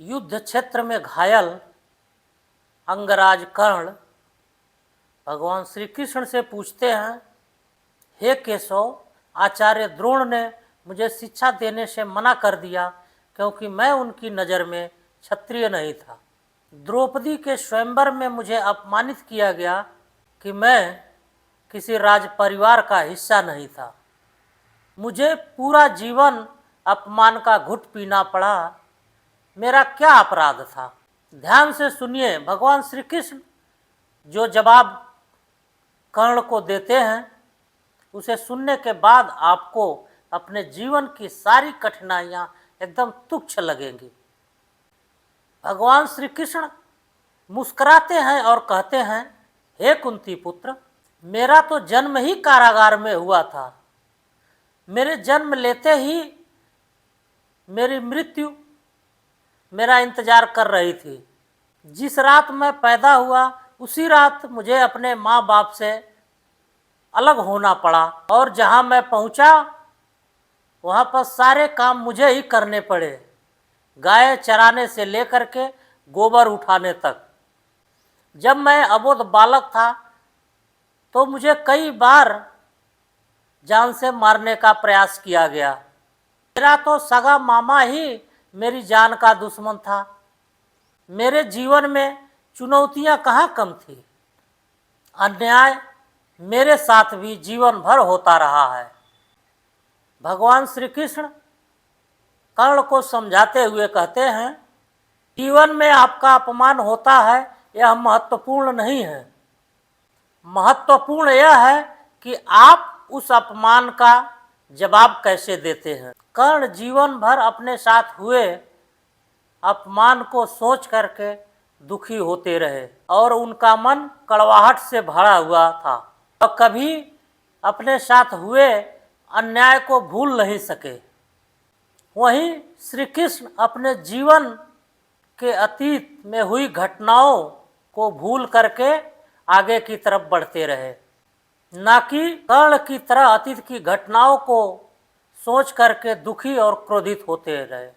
युद्ध क्षेत्र में घायल अंगराज कर्ण भगवान श्री कृष्ण से पूछते हैं, हे केशव, आचार्य द्रोण ने मुझे शिक्षा देने से मना कर दिया क्योंकि मैं उनकी नज़र में क्षत्रिय नहीं था। द्रौपदी के स्वयंवर में मुझे अपमानित किया गया कि मैं किसी राज परिवार का हिस्सा नहीं था। मुझे पूरा जीवन अपमान का घुट पीना पड़ा। मेरा क्या अपराध था? ध्यान से सुनिए, भगवान श्री कृष्ण जो जवाब कर्ण को देते हैं उसे सुनने के बाद आपको अपने जीवन की सारी कठिनाइयाँ एकदम तुच्छ लगेंगी। भगवान श्री कृष्ण मुस्कुराते हैं और कहते हैं, हे कुंती पुत्र, मेरा तो जन्म ही कारागार में हुआ था। मेरे जन्म लेते ही मेरी मृत्यु मेरा इंतजार कर रही थी। जिस रात मैं पैदा हुआ उसी रात मुझे अपने माँ बाप से अलग होना पड़ा और जहाँ मैं पहुँचा वहाँ पर सारे काम मुझे ही करने पड़े, गाय चराने से लेकर के गोबर उठाने तक। जब मैं अबोध बालक था तो मुझे कई बार जान से मारने का प्रयास किया गया। मेरा तो सगा मामा ही मेरी जान का दुश्मन था। मेरे जीवन में चुनौतियां कहाँ कम थी। अन्याय मेरे साथ भी जीवन भर होता रहा है। भगवान श्री कृष्ण कर्ण को समझाते हुए कहते हैं, जीवन में आपका अपमान होता है यह महत्वपूर्ण नहीं है। महत्वपूर्ण यह है कि आप उस अपमान का जवाब कैसे देते हैं। कर्ण जीवन भर अपने साथ हुए अपमान को सोच करके दुखी होते रहे और उनका मन कड़वाहट से भरा हुआ था और कभी अपने साथ हुए अन्याय को भूल नहीं सके। वहीं श्री कृष्ण अपने जीवन के अतीत में हुई घटनाओं को भूल करके आगे की तरफ बढ़ते रहे, ना कि कर्ण की तरह अतीत की घटनाओं को सोच करके दुखी और क्रोधित होते रहे।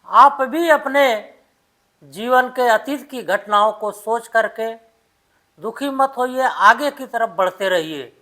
आप भी अपने जीवन के अतीत की घटनाओं को सोच करके दुखी मत होइए, आगे की तरफ बढ़ते रहिए।